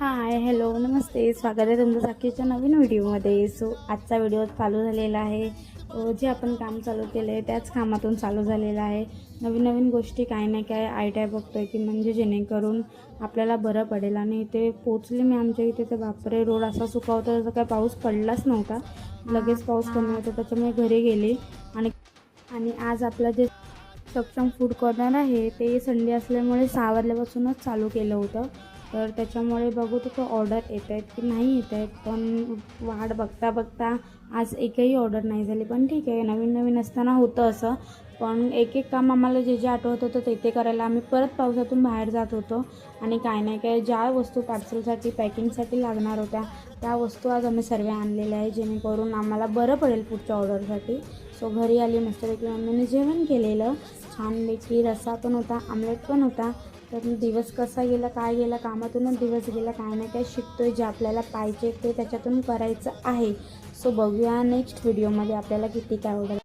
हाय, hello, नमस्ते. स्वागत आहे तुमचं साक्षीच्या नवीन व्हिडिओमध्ये. सो आजचा व्हिडिओ चालू झालेला आहे. जे आपण काम चालू केलं आहे त्याच कामातून चालू झालेलं आहे. नवीन नवीन गोष्टी काही ना काय आयडिया बघतो आहे की म्हणजे जेणेकरून आपल्याला बरं पडेल. आणि इथे पोचले मी आमच्या इथे, तर बापरे, रोड असा सुका होता जसं काय पाऊस पडलाच नव्हता. लगेच पाऊस कमी होता, त्याच्यामुळे घरी गेली. आणि आज आपलं जे सक्षम फूड कॉर्नर आहे ते संडे असल्यामुळे 6 वाजल्यापासूनच चालू केलं होतं. तर त्याच्यामुळे बघू तर ऑर्डर येत आहेत की नाही येत आहेत. पण वाट बघता बघता आज एकही ऑर्डर नाही झाली. पण ठीक आहे, नवीन नवीन असताना होतं असं. पण एक एक काम आम्हाला जे जे आठवत होतं ते करायला आम्ही परत पावसातून बाहेर जात होतो. आणि काय नाही काय ज्या वस्तू पार्सलसाठी पॅकिंगसाठी लागणार होत्या त्या वस्तू आज आम्ही सर्व आणलेल्या आहे, जेणेकरून आम्हाला बरं पडेल पुढच्या ऑर्डरसाठी. सो घरी आली मस्तपैकी मम्मीने जेवण केलेलं. छानपैकी रस्सा पण होता, आमलेट पण होता. तर दिवस कसा गेला, काय गेला, कामातूनच दिवस गेला. काय ना काय शिकतोय, जे आपल्याला पाहिजे ते त्याच्यातून करायचं आहे. सो बघूया नेक्स्ट व्हिडिओमध्ये आपल्याला किती काय आवडेल.